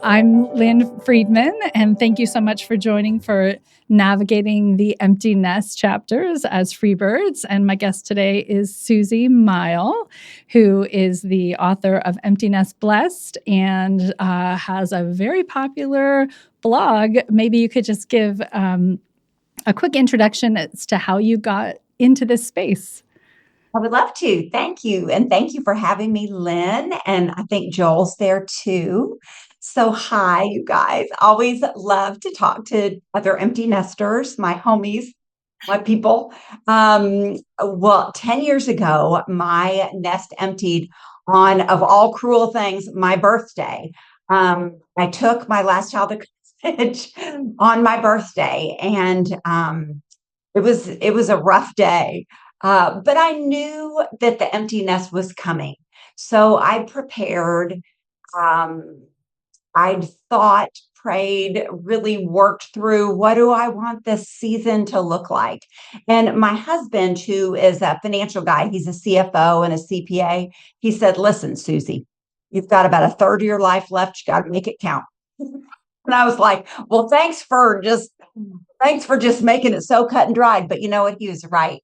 I'm Lynn Freedman, and thank you so much for joining for navigating the empty nest chapters as Freebirds. And my guest today is Suzy Mighell, who is the author of Empty Nest Blessed and has a very popular blog. Maybe you could just give a quick introduction as to how you got into this space. I would love to. Thank you. And thank you for having me, Lynn. And I think Joel's there too. So, hi, you guys. Always love to talk to other empty nesters, my homies, my people. Well, 10 years ago, my nest emptied on, of all cruel things, my birthday. I took my last child to college on my birthday, and it was a rough day. But I knew that the empty nest was coming. So I prepared. Um, I'd thought, prayed, really worked through what do I want this season to look like? And my husband, who is a financial guy, he's a CFO and a CPA, he said, listen, Suzy, you've got about a third of your life left. You got to make it count. And I was like, well, thanks for just making it so cut and dried. But you know what? He was right.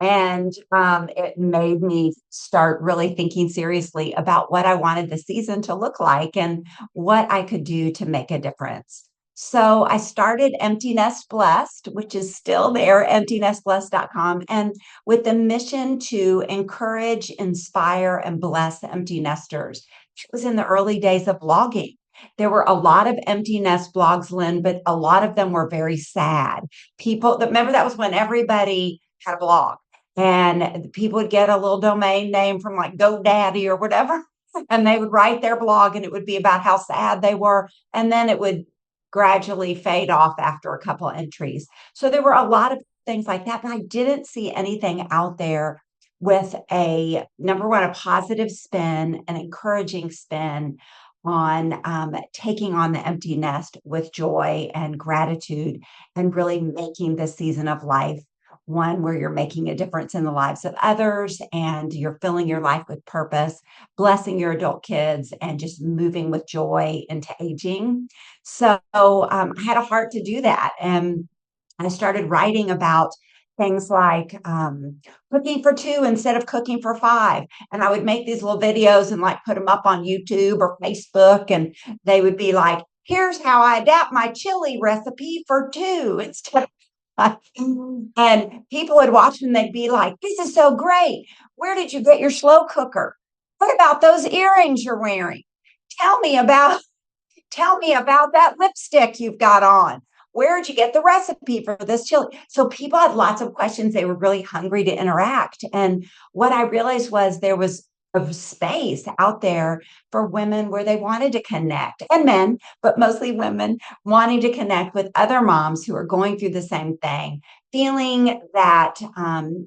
And it made me start really thinking seriously about what I wanted the season to look like and what I could do to make a difference. So I started Empty Nest Blessed, which is still there, emptynestblessed.com, and with the mission to encourage, inspire, and bless empty nesters. It was in the early days of blogging. There were a lot of empty nest blogs, Lynn, but a lot of them were very sad. Remember that was when everybody had a blog and people would get a little domain name from like GoDaddy or whatever, and they would write their blog and it would be about how sad they were. And then it would gradually fade off after a couple of entries. So there were a lot of things like that, but I didn't see anything out there with a number one, a positive spin, an encouraging spin on taking on the empty nest with joy and gratitude and really making this season of life one where you're making a difference in the lives of others and you're filling your life with purpose, blessing your adult kids, and just moving with joy into aging. So I had a heart to do that. And I started writing about things like cooking for two instead of cooking for five. And I would make these little videos and like put them up on YouTube or Facebook. And they would be like, here's how I adapt my chili recipe for two instead of and people would watch and they'd be like, this is so great. Where did you get your slow cooker? What about those earrings you're wearing? Tell me about tell me about that lipstick you've got on. Where did you get the recipe for this chili? So people had lots of questions. They were really hungry to interact. And what I realized was there was a space out there for women where they wanted to connect, and men, but mostly women wanting to connect with other moms who are going through the same thing, feeling that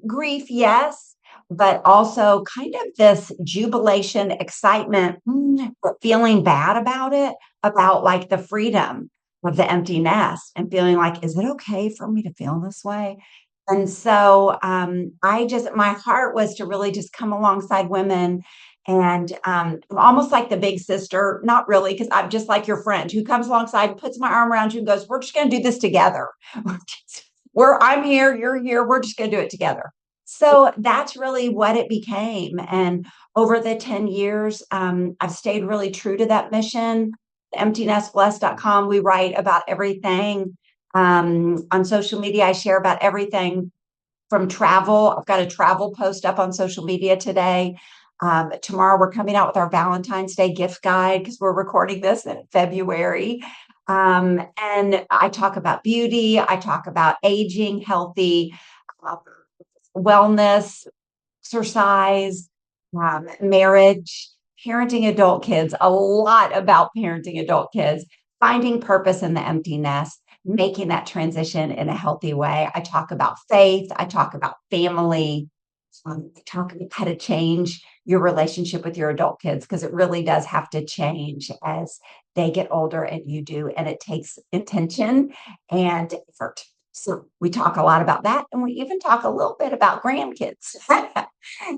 grief, yes, but also kind of this jubilation, excitement, but feeling bad about it, about like the freedom of the empty nest and feeling like, is it okay for me to feel this way? And so my heart was to really just come alongside women and almost like the big sister, not really, because I'm just like your friend who comes alongside and puts my arm around you and goes, we're just going to do this together. I'm here, you're here, we're just going to do it together. So that's really what it became. And over the 10 years, I've stayed really true to that mission. Emptynestblessed.com, we write about everything. On social media, I share about everything from travel. I've got a travel post up on social media today. Tomorrow, we're coming out with our Valentine's Day gift guide because we're recording this in February. And I talk about beauty, I talk about aging, healthy, uh, wellness, exercise, marriage, parenting adult kids, a lot about parenting adult kids, finding purpose in the empty nest, making that transition in a healthy way. I talk about faith, I talk about family, I talk about how to change your relationship with your adult kids because it really does have to change as they get older and you do, and it takes intention and effort. So we talk a lot about that, and we even talk a little bit about grandkids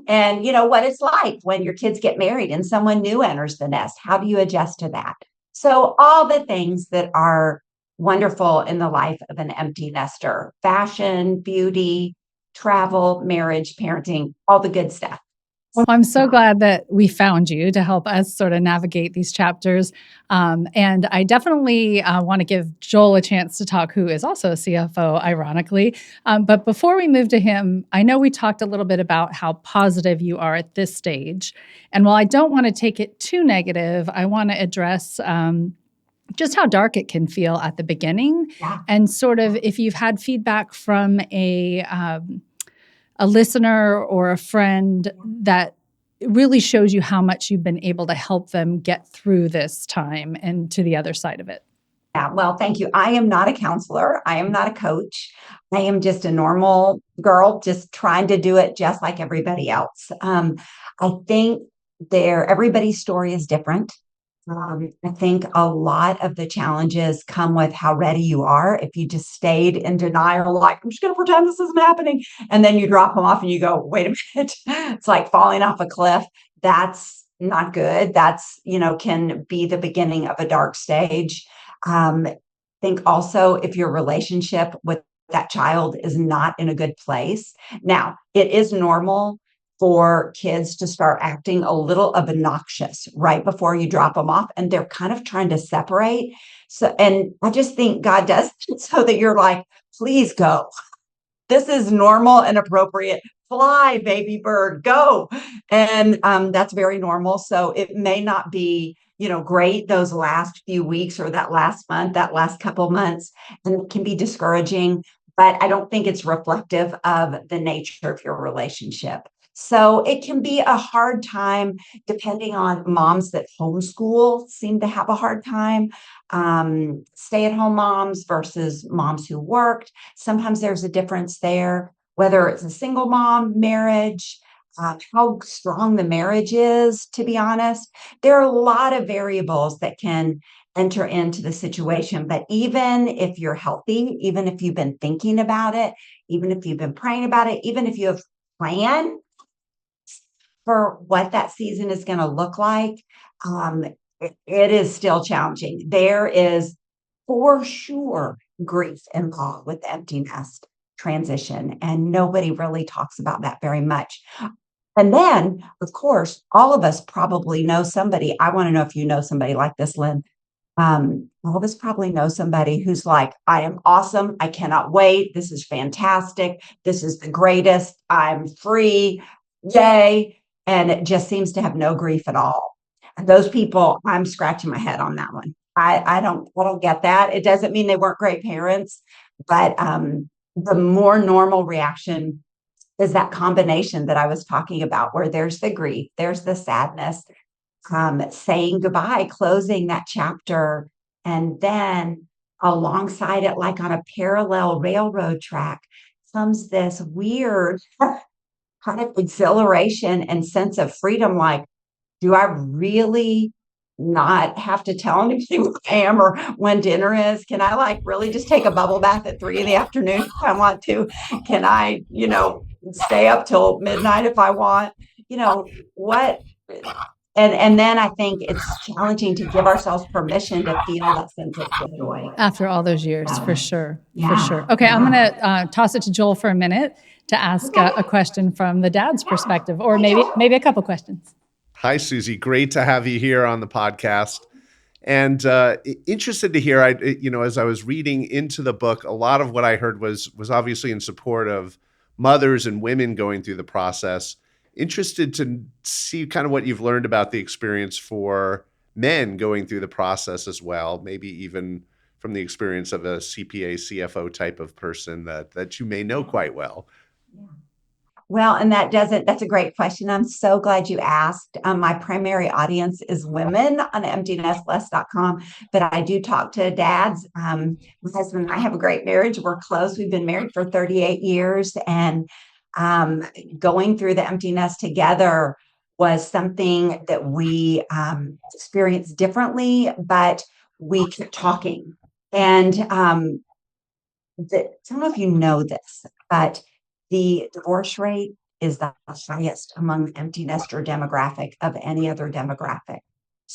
and what it's like when your kids get married and someone new enters the nest. How do you adjust to that? So all the things that are wonderful in the life of an empty nester: fashion, beauty, travel, marriage, parenting, all the good stuff. Well, I'm so glad that we found you to help us sort of navigate these chapters. And I definitely want to give Joel a chance to talk, who is also a CFO, ironically. But before we move to him, I know we talked a little bit about how positive you are at this stage. And while I don't want to take it too negative, I want to address just how dark it can feel at the beginning. Yeah. And sort of if you've had feedback from a listener or a friend that really shows you how much you've been able to help them get through this time and to the other side of it. Yeah, well, thank you. I am not a counselor. I am not a coach. I am just a normal girl, just trying to do it just like everybody else. I think everybody's story is different. I think a lot of the challenges come with how ready you are. If you just stayed in denial, like, I'm just going to pretend this isn't happening, and then you drop them off and you go, wait a minute, it's like falling off a cliff. That's not good. That's, can be the beginning of a dark stage. Think also if your relationship with that child is not in a good place. Now, it is normal for kids to start acting a little obnoxious right before you drop them off, and they're kind of trying to separate. So, and I just think God does it so that you're like, please go. This is normal and appropriate. Fly, baby bird, go. And that's very normal. So it may not be, great those last few weeks or that last month, that last couple months, and it can be discouraging, but I don't think it's reflective of the nature of your relationship. So it can be a hard time depending on moms that homeschool seem to have a hard time. Stay-at-home moms versus moms who worked. Sometimes there's a difference there, whether it's a single mom marriage, how strong the marriage is, to be honest. There are a lot of variables that can enter into the situation. But even if you're healthy, even if you've been thinking about it, even if you've been praying about it, even if you have planned for what that season is going to look like, um, it is still challenging. There is for sure grief involved with the empty nest transition, and nobody really talks about that very much. And then, of course, all of us probably know somebody. I want to know if you know somebody like this, Lynn. All of us probably know somebody who's like, I am awesome. I cannot wait. This is fantastic. This is the greatest. I'm free. Yay. And it just seems to have no grief at all. And those people, I'm scratching my head on that one. I don't get that. It doesn't mean they weren't great parents, but the more normal reaction is that combination that I was talking about, where there's the grief, there's the sadness, saying goodbye, closing that chapter, and then alongside it, like on a parallel railroad track, comes this weird kind of exhilaration and sense of freedom. Like, do I really not have to tell anybody what I am or when dinner is? Can I like really just take a bubble bath at 3 in the afternoon if I want to? Can I, stay up till midnight if I want? What? And then I think it's challenging to give ourselves permission to feel that sense of joy. After all those years, Yeah. for sure. Yeah. For sure. Okay, I'm going to toss it to Joel for a minute to ask a question from the dad's perspective, or maybe a couple questions. Hi, Suzy. Great to have you here on the podcast. And interested to hear, as I was reading into the book, a lot of what I heard was obviously in support of mothers and women going through the process. Interested to see kind of what you've learned about the experience for men going through the process as well, maybe even from the experience of a CPA, CFO type of person that you may know quite well. Well, and that's a great question. I'm so glad you asked. My primary audience is women on emptynestless.com, but I do talk to dads. My husband and I have a great marriage. We're close. We've been married for 38 years, and going through the empty nest together was something that we experienced differently, but we kept talking. And I don't know if you know this, but the divorce rate is the highest among the empty nester demographic of any other demographic.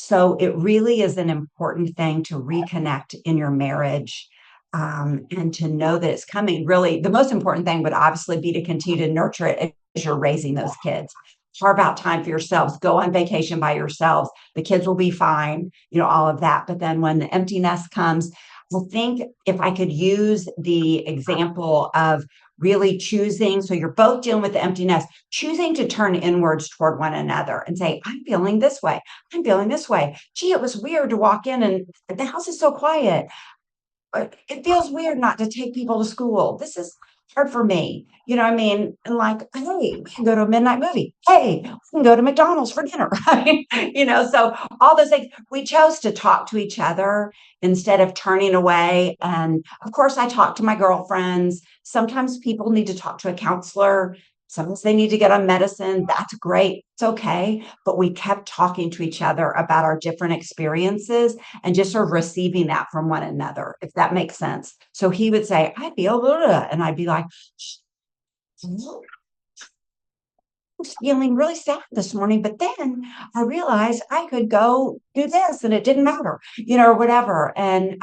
So it really is an important thing to reconnect in your marriage, and to know that it's coming. Really, the most important thing would obviously be to continue to nurture it as you're raising those kids. Carve out time for yourselves. Go on vacation by yourselves. The kids will be fine, all of that. But then when the empty nest comes, I think if I could use the example of really choosing, so you're both dealing with the empty nest, choosing to turn inwards toward one another and say, I'm feeling this way. I'm feeling this way. Gee, it was weird to walk in and the house is so quiet. It feels weird not to take people to school. This is hard for me. You know what I mean? And like, hey, we can go to a midnight movie. Hey, we can go to McDonald's for dinner, right? So all those things, we chose to talk to each other instead of turning away. And of course, I talk to my girlfriends. Sometimes people need to talk to a counselor. Sometimes they need to get on medicine. That's great. It's okay. But we kept talking to each other about our different experiences and just sort of receiving that from one another, if that makes sense. So he would say, I feel, blah, blah, and I'd be like, I'm feeling really sad this morning, but then I realized I could go do this and it didn't matter, or whatever. And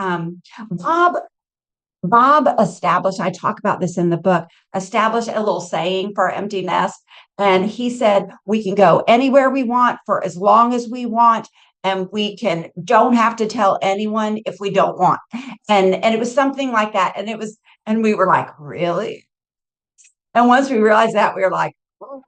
Bob established, I talk about this in the book, established a little saying for our empty nest. And he said, we can go anywhere we want for as long as we want. And we don't have to tell anyone if we don't want. And it was something like that. And we were like, really? And once we realized that, we were like, oh.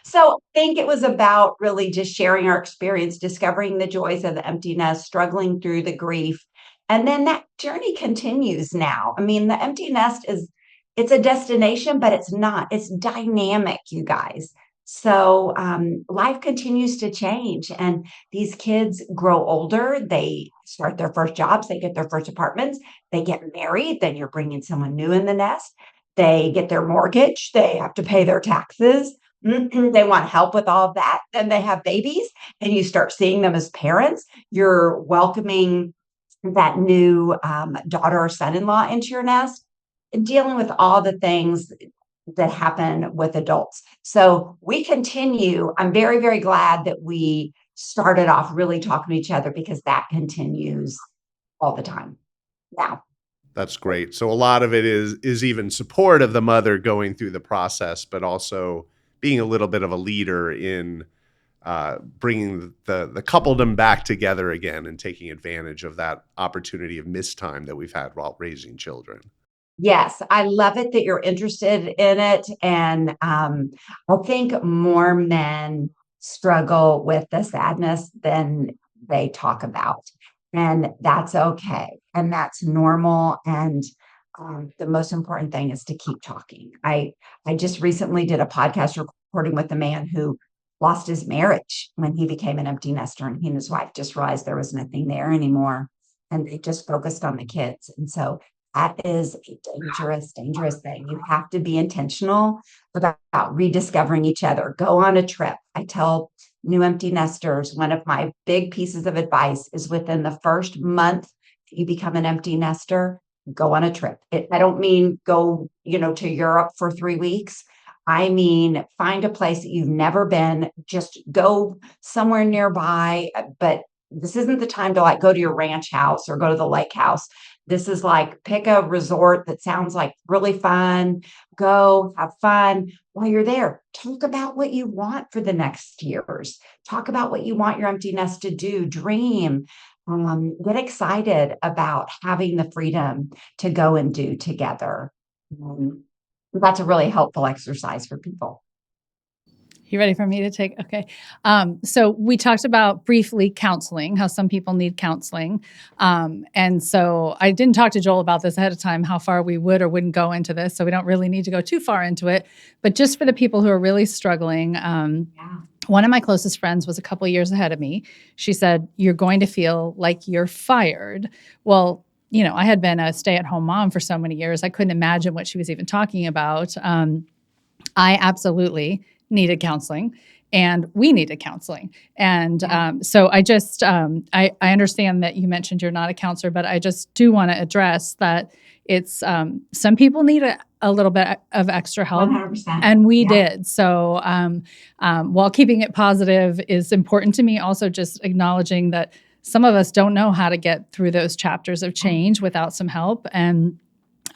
So I think it was about really just sharing our experience, discovering the joys of the empty nest, struggling through the grief. And then that journey continues now. I mean, the empty nest it's a destination, but it's not. It's dynamic, you guys. So life continues to change, and these kids grow older. They start their first jobs. They get their first apartments. They get married. Then you're bringing someone new in the nest. They get their mortgage. They have to pay their taxes. They want help with all of that. Then they have babies, and you start seeing them as parents. You're welcoming that new daughter or son-in-law into your nest, dealing with all the things that happen with adults. So we continue. I'm very, very glad that we started off really talking to each other, because that continues all the time now. That's great. So a lot of it is even support of the mother going through the process, but also being a little bit of a leader in bringing the coupledom back together again and taking advantage of that opportunity of missed time that we've had while raising children. Yes, I love it that you're interested in it. And I think more men struggle with the sadness than they talk about. And that's okay. And that's normal. And the most important thing is to keep talking. I just recently did a podcast recording with a man who lost his marriage when he became an empty nester, and he and his wife just realized there was nothing there anymore. And they just focused on the kids. And so that is a dangerous, dangerous thing. You have to be intentional about rediscovering each other. Go on a trip. I tell new empty nesters, one of my big pieces of advice is within the first month that you become an empty nester, go on a trip. I don't mean go, to Europe for 3 weeks. I mean, find a place that you've never been. Just go somewhere nearby, but this isn't the time to go to your ranch house or go to the lake house. This is pick a resort that sounds like really fun. Go have fun while you're there. Talk about what you want for the next years. Talk about what you want your empty nest to do. Dream. Get excited about having the freedom to go and do together. That's a really helpful exercise for people. You ready for me to take? Okay. So we talked about briefly counseling, how some people need counseling. And so I didn't talk to Joel about this ahead of time, how far we would or wouldn't go into this. So we don't really need to go too far into it. But just for the people who are really struggling, one of my closest friends was a couple of years ahead of me. She said, you're going to feel like you're fired. Well, I had been a stay-at-home mom for so many years. I couldn't imagine what she was even talking about. I absolutely needed counseling, and we needed counseling. And so I just, I understand that you mentioned you're not a counselor, but I just do want to address that it's, some people need a little bit of extra help. 100%. And we Yeah. did. So while keeping it positive is important to me, also just acknowledging that some of us don't know how to get through those chapters of change without some help. And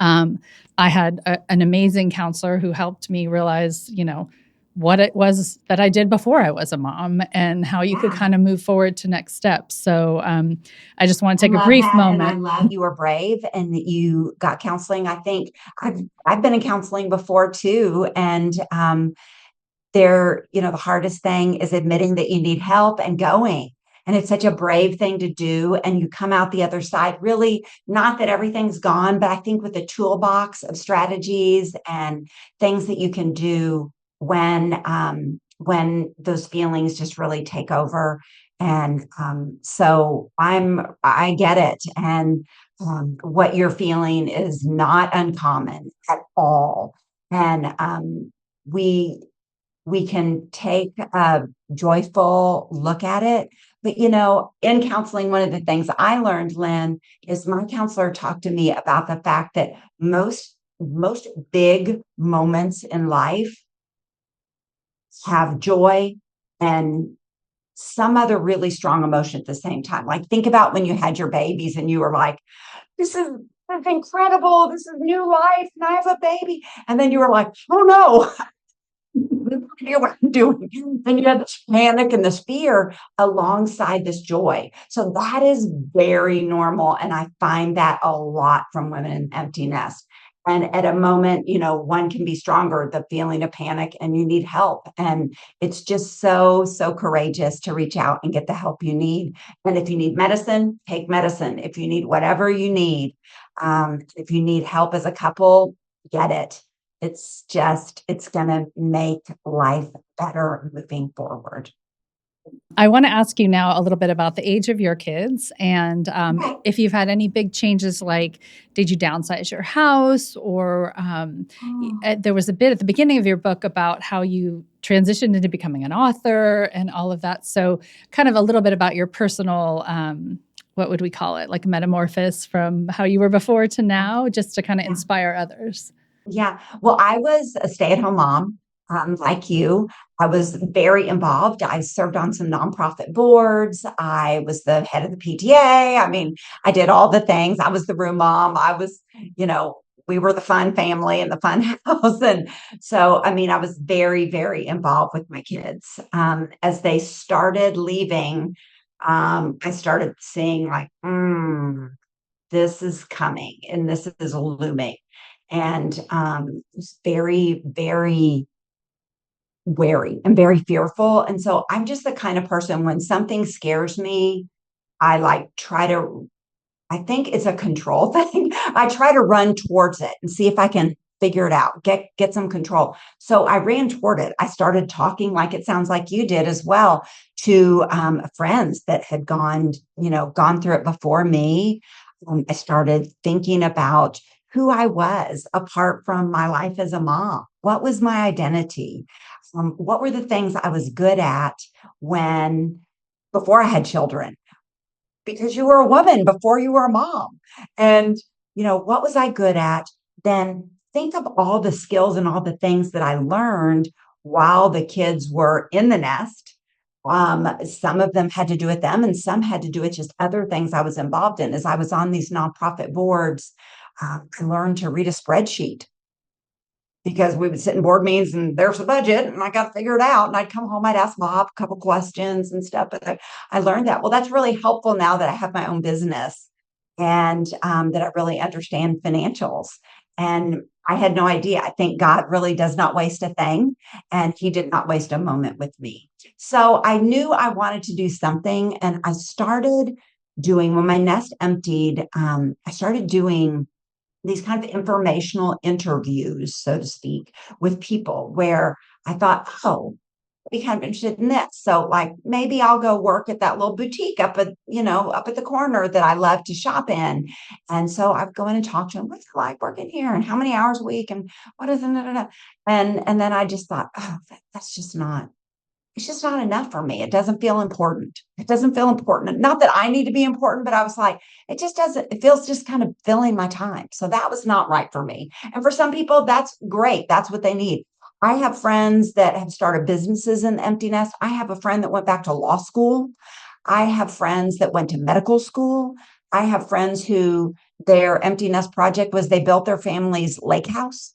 I had an amazing counselor who helped me realize, what it was that I did before I was a mom and how you could kind of move forward to next steps. So I just want to take a brief moment. And I love you were brave and that you got counseling. I think I've been in counseling before too. And the hardest thing is admitting that you need help and going. And it's such a brave thing to do. And you come out the other side, really, not that everything's gone, but I think with a toolbox of strategies and things that you can do when those feelings just really take over. And so I get it. And what you're feeling is not uncommon at all. And we can take a joyful look at it. But, in counseling, one of the things I learned, Lynn, is my counselor talked to me about the fact that most big moments in life have joy and some other really strong emotion at the same time. Like, think about when you had your babies and you were like, this is incredible. This is new life. And I have a baby. And then you were like, oh no, idea what I'm doing. And you had this panic and this fear alongside this joy. So that is very normal. And I find that a lot from women in empty nest. And at a moment, one can be stronger, the feeling of panic, and you need help. And it's just so, so courageous to reach out and get the help you need. And if you need medicine, take medicine. If you need whatever you need, if you need help as a couple, get it. It's going to make life better moving forward. I want to ask you now a little bit about the age of your kids and if you've had any big changes, like did you downsize your house or there was a bit at the beginning of your book about how you transitioned into becoming an author and all of that. So kind of a little bit about your personal, what would we call it? Like metamorphosis from how you were before to now, just to kind of inspire others. Yeah. Well, I was a stay-at-home mom, like you. I was very involved. I served on some nonprofit boards. I was the head of the PTA. I mean, I did all the things. I was the room mom. I was, we were the fun family and the fun house. And so, I mean, I was very, very involved with my kids. As they started leaving, I started seeing like, this is coming and this is looming. And was very, very wary and very fearful. And so I'm just the kind of person, when something scares me, I think it's a control thing. I try to run towards it and see if I can figure it out, get some control. So I ran toward it. I started talking, like it sounds like you did as well, to friends that had gone through it before me. I started thinking about who I was apart from my life as a mom. What was my identity? What were the things I was good at before I had children? Because you were a woman before you were a mom. And, what was I good at? Then think of all the skills and all the things that I learned while the kids were in the nest. Some of them had to do with them and some had to do with just other things I was involved in. As I was on these nonprofit boards, I learned to read a spreadsheet because we would sit in board meetings and there's a budget and I got to figure it out. And I'd come home, I'd ask Bob a couple questions and stuff. But I learned that. Well, that's really helpful now that I have my own business and that I really understand financials. And I had no idea. I think God really does not waste a thing. And he did not waste a moment with me. So I knew I wanted to do something. And I started doing, when my nest emptied, I started doing these kind of informational interviews, so to speak, with people where I thought, oh, I'd be kind of interested in this. So like, maybe I'll go work at that little boutique up at the corner that I love to shop in. And so I'd go in and talk to them, what's it like working here and how many hours a week and what is it? And then I just thought, oh, that's just not it's just not enough for me. It doesn't feel important. It doesn't feel important. Not that I need to be important, but I was like, it just doesn't, it feels just kind of filling my time. So that was not right for me. And for some people, that's great. That's what they need. I have friends that have started businesses in the empty nest. I have a friend that went back to law school. I have friends that went to medical school. I have friends who their empty nest project was they built their family's lake house.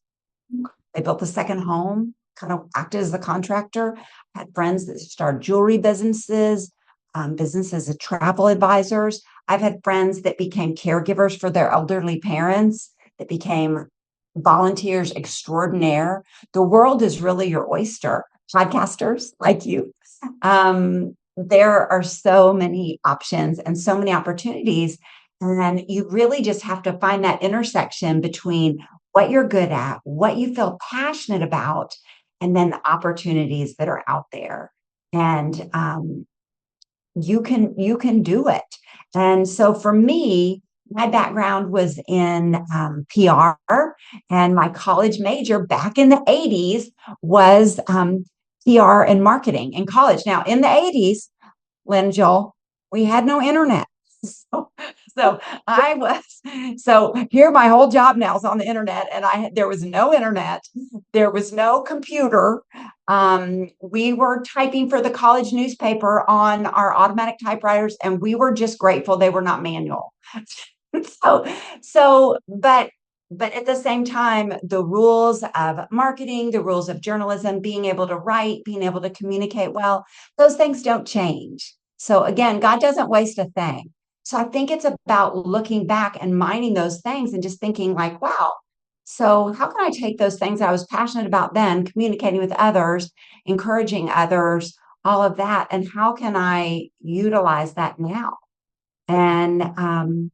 They built the second home, kind of acted as the contractor. I had friends that started jewelry businesses, businesses as travel advisors. I've had friends that became caregivers for their elderly parents, that became volunteers extraordinaire. The world is really your oyster. Podcasters like you. There are so many options and so many opportunities. And you really just have to find that intersection between what you're good at, what you feel passionate about, and then the opportunities that are out there. And you can do it. And so for me, my background was in PR, and my college major back in the 80s was PR and marketing in college. Now, in the 80s, Lynn and Joel, we had no internet. So, so here my whole job now is on the internet, and there was no internet, there was no computer. We were typing for the college newspaper on our automatic typewriters, and we were just grateful they were not manual. But at the same time, the rules of marketing, the rules of journalism, being able to write, being able to communicate well, those things don't change. So again, God doesn't waste a thing. So I think it's about looking back and mining those things and just thinking like, wow, so how can I take those things I was passionate about then, communicating with others, encouraging others, all of that, and how can I utilize that now? And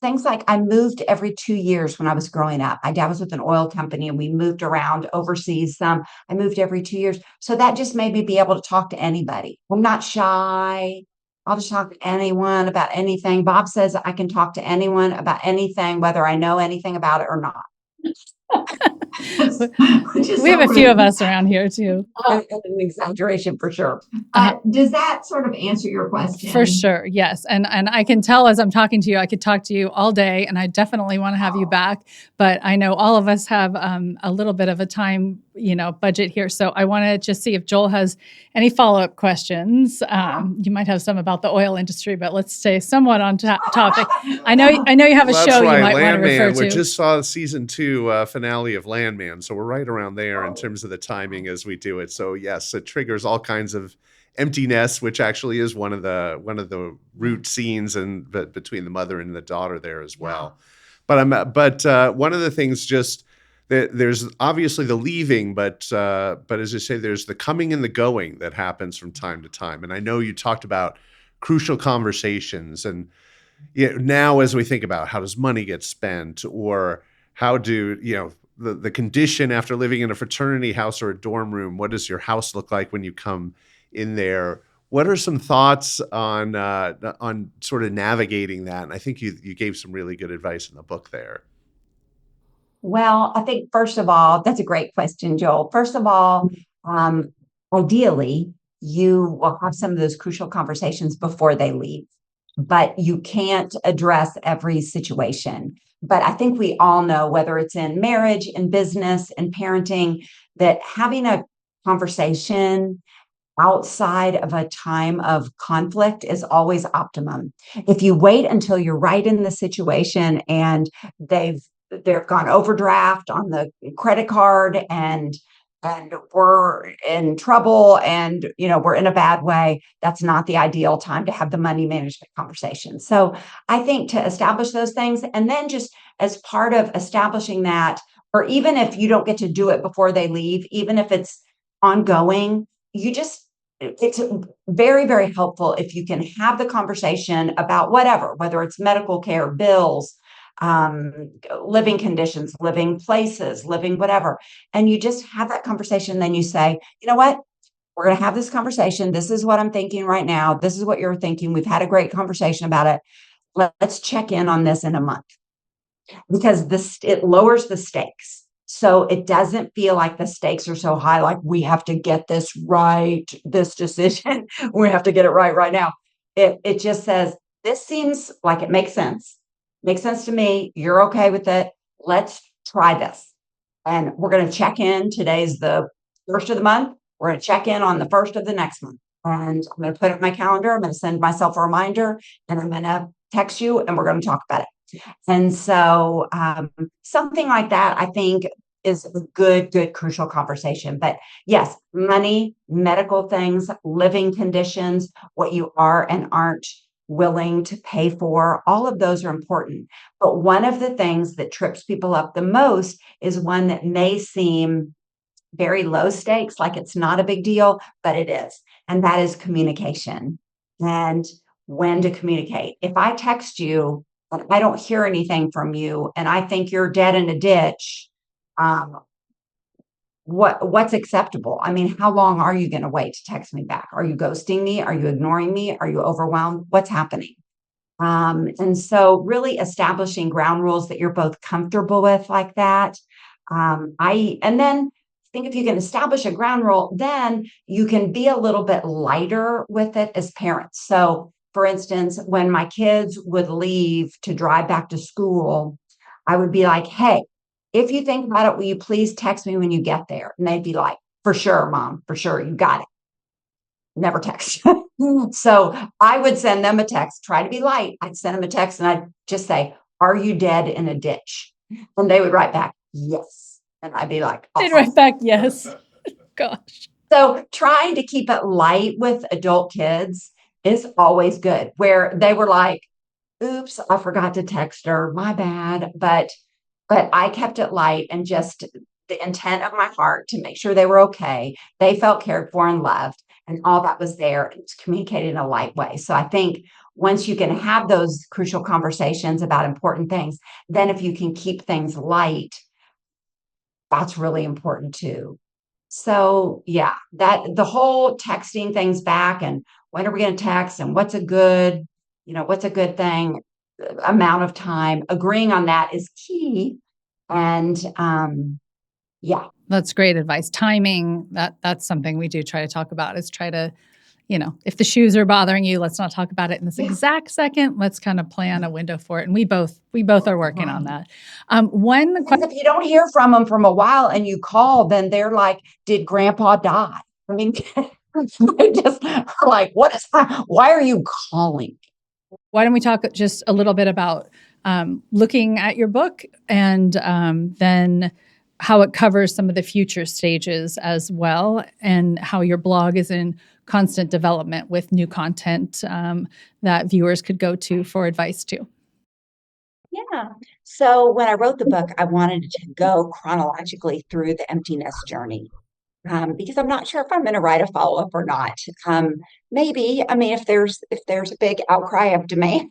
things like I moved every 2 years when I was growing up. My dad was with an oil company and we moved around overseas some. I moved every 2 years. So that just made me be able to talk to anybody. I'm not shy. I'll just talk to anyone about anything. Bob says I can talk to anyone about anything, whether I know anything about it or not. We have a few of us around here too. An exaggeration for sure. Does that sort of answer your question? For sure, yes. And I can tell as I'm talking to you, I could talk to you all day, and I definitely want to have you back. But I know all of us have a little bit of a time, budget here. So I want to just see if Joel has any follow-up questions. You might have some about the oil industry, but let's stay somewhat on topic. I know you have a show you might want to refer to. We just saw the season 2 finale of Landman, so we're right around there in terms of the timing as we do it. So yes, it triggers all kinds of empty nest, which actually is one of the root scenes between the mother and the daughter there as well. But one of the things just that there's obviously the leaving, but as you say, there's the coming and the going that happens from time to time. And I know you talked about crucial conversations, and now as we think about how does money get spent, or how do the condition after living in a fraternity house or a dorm room, what does your house look like when you come in there? What are some thoughts on sort of navigating that? And I think you gave some really good advice in the book there. Well, I think first of all, that's a great question, Joel. First of all, ideally, you will have some of those crucial conversations before they leave, but you can't address every situation. But I think we all know, whether it's in marriage, in business, in parenting, that having a conversation outside of a time of conflict is always optimum. If you wait until you're right in the situation and they've gone overdraft on the credit card and we're in trouble and we're in a bad way, that's not the ideal time to have the money management conversation. So I think to establish those things, and then just as part of establishing that, or even if you don't get to do it before they leave, even if it's ongoing, it's very, very helpful if you can have the conversation about whether it's medical care, bills, living conditions, living places, living whatever. And you just have that conversation. Then you say, you know what? We're going to have this conversation. This is what I'm thinking right now. This is what you're thinking. We've had a great conversation about it. Let's check in on this in a month, because it lowers the stakes. So it doesn't feel like the stakes are so high, like we have to get this right, this decision, we have to get it right now. It just says, this seems like it makes sense to me. You're okay with it. Let's try this. And we're going to check in. Today's the first of the month. We're going to check in on the first of the next month. And I'm going to put it in my calendar. I'm going to send myself a reminder and I'm going to text you and we're going to talk about it. And so something like that, I think, is a good, crucial conversation. But yes, money, medical things, living conditions, what you are and aren't willing to pay for, all of those are important. But one of the things that trips people up the most is one that may seem very low stakes, like it's not a big deal, but it is. And that is communication and when to communicate. If I text you and I don't hear anything from you and I think you're dead in a ditch, um, what's acceptable? I mean, how long are you going to wait to text me back? Are you ghosting me? Are you ignoring me? Are you overwhelmed? What's happening? And so really establishing ground rules that you're both comfortable with like that. And then I think if you can establish a ground rule, then you can be a little bit lighter with it as parents. So for instance, when my kids would leave to drive back to school, I would be like, hey, if you think about it, will you please text me when you get there? And they'd be like, for sure, mom, for sure. You got it. Never text. So I would send them a text, try to be light. I'd send them a text and I'd just say, are you dead in a ditch? And they would write back, yes. And I'd be like, They'd awesome. write back, yes. Gosh. So trying to keep it light with adult kids is always good, where they were like, oops, I forgot to text her, my bad. But I kept it light and just the intent of my heart to make sure they were okay. They felt cared for and loved, and all that was there. It was communicated in a light way. So I think once you can have those crucial conversations about important things, then if you can keep things light, that's really important too. So yeah, that the whole texting things back and when are we going to text and what's a good thing, amount of time, agreeing on that is key. And yeah. That's great advice. Timing, that's something we do try to talk about, is try to, if the shoes are bothering you, let's not talk about it in this exact second. Let's kind of plan a window for it. And we both are working on that. If you don't hear from them from a while and you call, then they're like, did grandpa die? I mean, they just are like, what is that? Why are you calling? Why don't we talk just a little bit about looking at your book and then how it covers some of the future stages as well, and how your blog is in constant development with new content that viewers could go to for advice too. Yeah. So when I wrote the book, I wanted to go chronologically through the empty nest journey. Because I'm not sure if I'm going to write a follow-up or not. Maybe, I mean, if there's a big outcry of demand,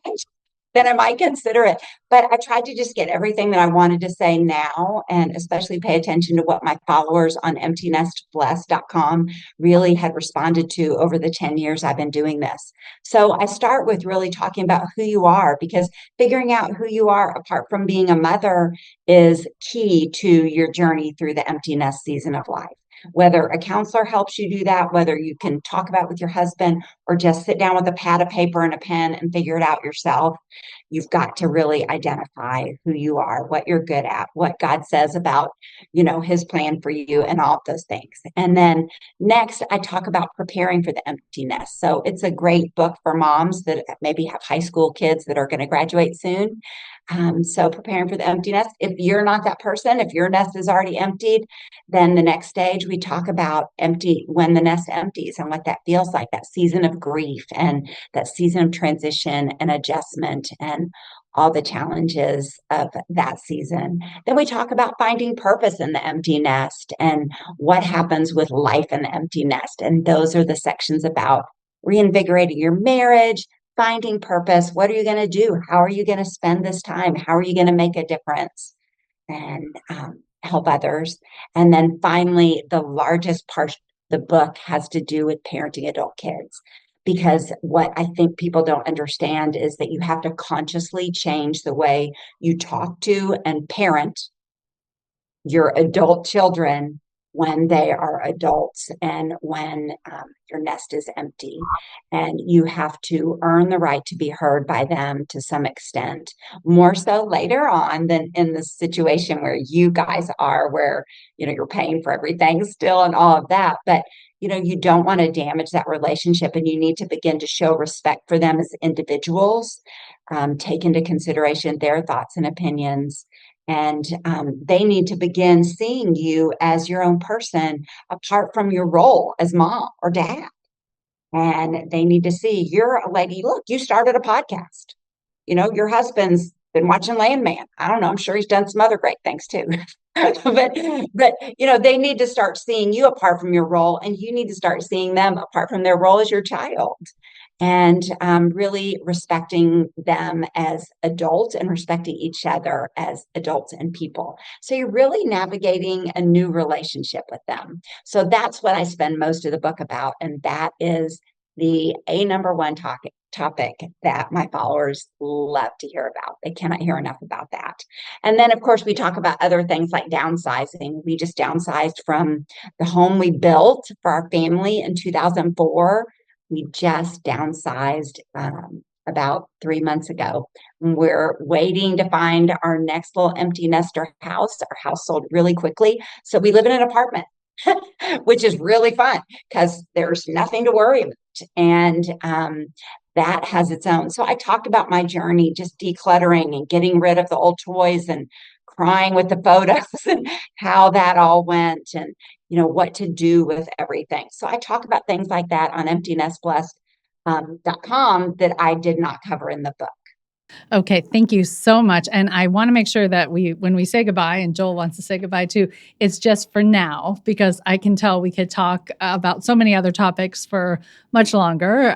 then I might consider it. But I tried to just get everything that I wanted to say now, and especially pay attention to what my followers on emptynestbless.com really had responded to over the 10 years I've been doing this. So I start with really talking about who you are, because figuring out who you are apart from being a mother is key to your journey through the empty nest season of life. Whether a counselor helps you do that, whether you can talk about it with your husband, or just sit down with a pad of paper and a pen and figure it out yourself, you've got to really identify who you are, what you're good at, what God says about, his plan for you and all of those things. And then next, I talk about preparing for the empty nest. So it's a great book for moms that maybe have high school kids that are going to graduate soon. So preparing for the empty nest. If you're not that person, if your nest is already emptied, then the next stage we talk about when the nest empties and what that feels like, that season of grief and that season of transition and adjustment and all the challenges of that season. Then we talk about finding purpose in the empty nest and what happens with life in the empty nest. And those are the sections about reinvigorating your marriage, finding purpose. What are you going to do? How are you going to spend this time? How are you going to make a difference and help others? And then finally, the largest part of the book has to do with parenting adult kids. Because what I think people don't understand is that you have to consciously change the way you talk to and parent your adult children when they are adults and when your nest is empty. And you have to earn the right to be heard by them to some extent, more so later on than in the situation where you guys are, where, you're paying for everything still and all of that. But, you don't want to damage that relationship, and you need to begin to show respect for them as individuals, take into consideration their thoughts and opinions. And they need to begin seeing you as your own person apart from your role as mom or dad. And they need to see you're a lady. Look, you started a podcast. Your husband's been watching Landman. I don't know. I'm sure he's done some other great things too. but they need to start seeing you apart from your role, and you need to start seeing them apart from their role as your child, and really respecting them as adults and respecting each other as adults and people. So you're really navigating a new relationship with them. So that's what I spend most of the book about, and that is the number one topic that my followers love to hear about. They cannot hear enough about that. And then, of course, we talk about other things like downsizing. We just downsized from the home we built for our family in 2004. We just downsized about 3 months ago. We're waiting to find our next little empty nester house. Our house sold really quickly, so we live in an apartment, which is really fun because there's nothing to worry about. And that has its own. So I talked about my journey, just decluttering and getting rid of the old toys and crying with the photos and how that all went, and what to do with everything. So I talk about things like that on emptynestblessed.com that I did not cover in the book. Okay, thank you so much. And I want to make sure that when we say goodbye, and Joel wants to say goodbye too, it's just for now, because I can tell we could talk about so many other topics for much longer.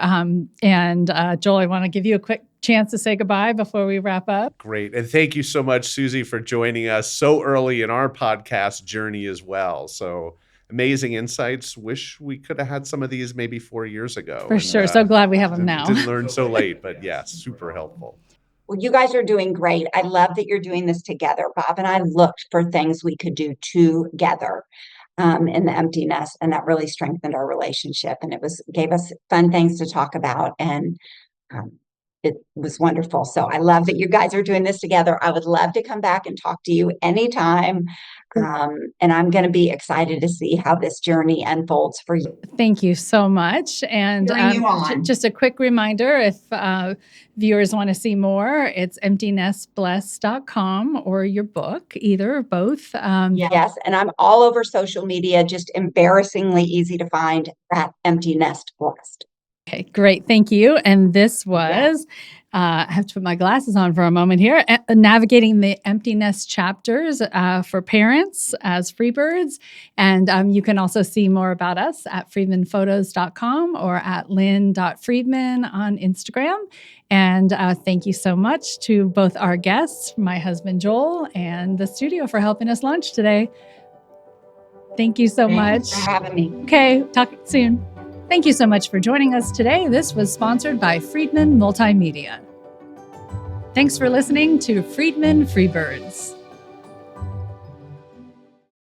And Joel, I want to give you a quick chance to say goodbye before we wrap up. Great. And thank you so much, Suzy, for joining us so early in our podcast journey as well. So amazing insights. Wish we could have had some of these maybe 4 years ago. For sure. So glad we have them now. Didn't learn so late, but yeah, super helpful. Well, you guys are doing great. I love that you're doing this together. Bob and I looked for things we could do together in the empty nest, and that really strengthened our relationship. And gave us fun things to talk about, and it was wonderful. So I love that you guys are doing this together. I would love to come back and talk to you anytime. And I'm going to be excited to see how this journey unfolds for you. Thank you so much. And just a quick reminder, if viewers want to see more, it's emptynestblessed.com or your book, either or both. Yes, and I'm all over social media, just embarrassingly easy to find at Empty Nest Blessed. Okay, great. Thank you. And this was, I have to put my glasses on for a moment here, navigating the empty nest chapters for parents as Freebirds. And you can also see more about us at freedmanphotos.com or at lynn.freedman on Instagram. And thank you so much to both our guests, my husband Joel, and the studio for helping us launch today. Thank you so much. Thanks for having me. Okay, talk soon. Thank you so much for joining us today. This was sponsored by Freedman Multimedia. Thanks for listening to Freedman Freebirds.